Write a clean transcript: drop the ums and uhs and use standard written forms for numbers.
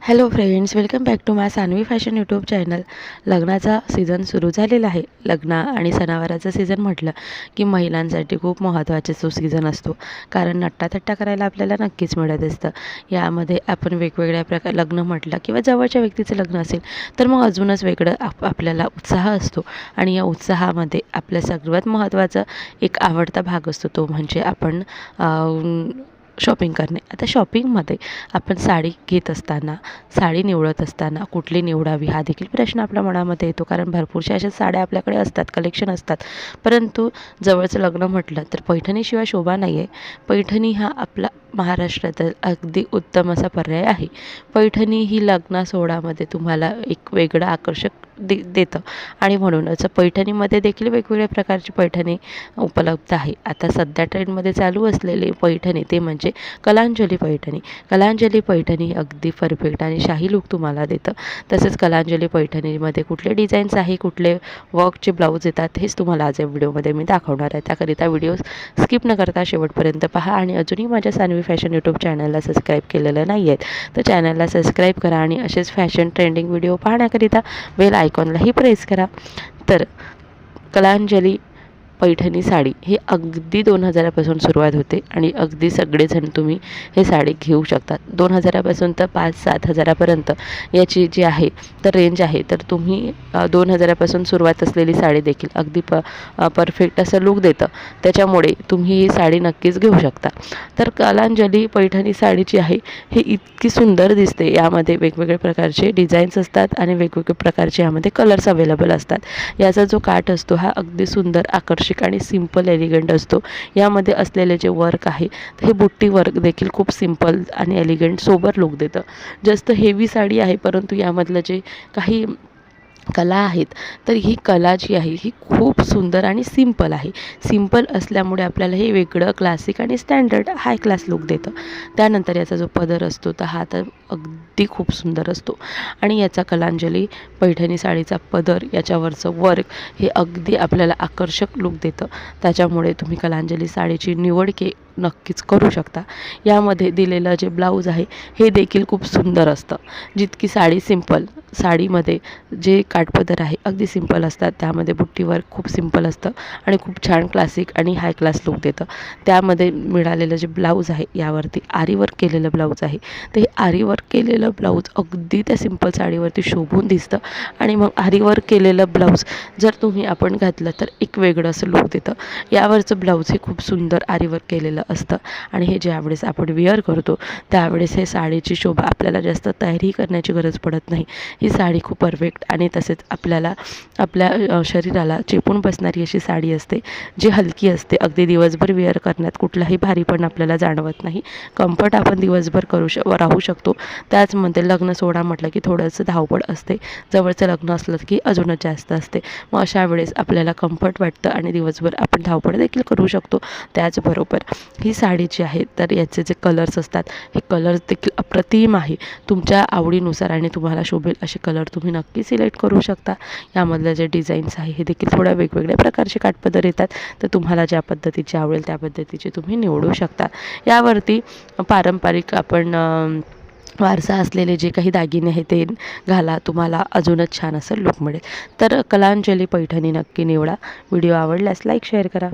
Hello friends, welcome back to my Saanvi fashion YouTube channel. लग्नाचा season सुरू झालेला आहे. लग्न आणि सणावाराचा सीझन म्हटलं की महिलांसाठी खूप महत्त्वाचा तो सीझन असतो, कारण नट्टाथट्टा करायला आपल्याला नक्कीच मिळत असतं. यामध्ये आपण वेगवेगळ्या प्रकार लग्न म्हटलं किंवा जवळच्या व्यक्तीचं लग्न असेल तर मग अजूनच वेगळं आपल्याला उत्साह असतो. आणि या उत्साहामध्ये आपल्या सर्वात महत्त्वाचा एक आवडता भाग असतो, तो म्हणजे आपण शॉपिंग करणे. आता शॉपिंगमध्ये आपण साडी घेत असताना, साडी निवडत असताना कुठली निवडावी हा देखील प्रश्न आपल्या मनामध्ये येतो, कारण भरपूरशा अशा साड्या आपल्याकडे असतात, कलेक्शन असतात. परंतु जवळचं लग्न म्हटलं तर पैठणीशिवाय शोभा नाही आहे. पैठणी हा आपला महाराष्ट्रातील अगदी उत्तम असा पर्याय आहे. पैठणी ही लग्न सोहळ्यामध्ये तुम्हाला एक वेगळं आकर्षक देतं. आणि म्हणूनच पैठणीमध्ये देखील वेगवेगळ्या प्रकारची पैठणी उपलब्ध आहे. आता सध्या ट्रेंडमध्ये चालू असलेली पैठणी ते म्हणजे कलांजली पैठणी. कलांजली पैठणी अगदी परफेक्ट आणि शाही लूक तुम्हाला देतं. तसेच कलांजली पैठणीमध्ये कुठले डिझाईन्स आहे, कुठले वर्कचे ब्लाऊज येतात, हेच तुम्हाला आज या व्हिडिओमध्ये मी दाखवणार आहे. त्याकरिता व्हिडिओ स्किप न करता शेवटपर्यंत पहा. आणि अजूनही माझ्या सानवी फॅशन यूट्यूब चॅनलला सबस्क्राईब केलेलं नाही आहेत तर चॅनलला सबस्क्राईब करा आणि असेच फॅशन ट्रेंडिंग व्हिडिओ पाहण्याकरिता बेल आयकॉनलाही प्रेस करा. तर कलांजली पैठणी साडी ही अगदी 2000पासून सुरुवात होते आणि अगदी सगळेजण तुम्ही हे साडी घेऊ शकतात. 2000पासून तर 5-7 हजारापर्यंत याची जी आहे तर रेंज आहे. तर तुम्ही 2000पासून सुरुवात असलेली साडी देखील अगदी परफेक्ट असं लूक देतं. त्याच्यामुळे तुम्ही ही साडी नक्कीच घेऊ शकता. तर कलांजली पैठणी साडी जी आहे ही इतकी सुंदर दिसते. यामध्ये वेगवेगळ्या प्रकारचे डिझाईन्स असतात आणि वेगवेगळे प्रकारचे यामध्ये कलर्स अवेलेबल असतात. याचा जो काठ असतो हा अगदी सुंदर, आकर्षक आणि सिंपल एलिगंट असतो. यामध्ये असलेले जे वर्क आहे हे बुट्टी वर्क देखील खूप सिंपल आणि एलिगंट सोबर लुक देतं. जास्त हेवी साडी आहे, परंतु यामधलं जे काही कला आहेत तर ही कला जी आहे ही खूप सुंदर आणि सिंपल आहे. सिंपल असल्यामुळे आपल्याला हे वेगळं क्लासिक आणि स्टँडर्ड हाय क्लास लूक देतं. त्यानंतर याचा जो पदर असतो तर हा तर अगदी खूप सुंदर असतो. आणि याचा कलांजली पैठणी साडीचा पदर, याच्यावरचं वर्क हे अगदी आपल्याला आकर्षक लूक देतं. त्याच्यामुळे तुम्ही कलांजली साडीची निवड नक्कीच करू शकता. यामध्ये दिलेलं जे ब्लाऊज आहे हे देखील खूप सुंदर असतं. जितकी साडी सिंपल, साडीमध्ये जे काठपदर आहे अगदी सिंपल असतात, त्यामध्ये बुट्टी वर्क खूप सिंपल असतं आणि खूप छान क्लासिक आणि हाय क्लास लूक देतं. त्यामध्ये मिळालेलं जे ब्लाऊज आहे यावरती आरी वर्क केलेलं ब्लाऊज आहे. ते आरी वर्क केलेलं ब्लाऊज अगदी त्या सिंपल साडीवरती शोभून दिसतं. आणि मग आरी वर्क केलेलं ब्लाऊज जर तुम्ही आपण घातलं तर एक वेगळं असं लूक देतं. यावरचं ब्लाऊज हे खूप सुंदर आरी वर्क केलेलं असतं. आणि हे ज्यावेळेस आपण वेअर करतो त्यावेळेस हे साडीची शोभा आपल्याला जास्त तयारी करण्याची गरज पडत नाही. ही साडी खूप परफेक्ट आणि तसेच आपल्याला आपल्या शरीराला चेपून बसणारी अशी साडी असते, जी हलकी असते. अगदी दिवसभर वेअर करण्यात कुठलाही भारीपण आपल्याला जाणवत नाही. कम्फर्ट आपण दिवसभर राहू शकतो. त्याचमध्ये लग्न सोहळा म्हटलं की थोडंसं धावपळ असते. जवळचं लग्न असलं की अजूनच जास्त असते. मग अशा वेळेस आपल्याला कम्फर्ट वाटतं आणि दिवसभर आपण धावपळ देखील करू शकतो. त्याचबरोबर ही साडी जी आहे तर याचे जे कलर्स असतात हे कलर्स देखील अप्रतिम आहे. तुमच्या आवडीनुसार आणि तुम्हाला शोभेल असे कलर तुम्ही नक्की सिलेक्ट करू शकता. यामधले जे डिझाईन्स आहे हे देखील थोड्या वेगवेगळ्या प्रकारचे काठपदर येतात. तर तुम्हाला ज्या पद्धतीची आवडेल त्या पद्धतीचे तुम्ही निवडू शकता. यावरती पारंपरिक आपण वारसा असलेले जे काही दागिने आहेत ते घाला, तुम्हाला अजूनच छान असं लूक मिळेल. तर कलांजली पैठणी नक्की निवडा. व्हिडिओ आवडल्यास लाईक शेअर करा.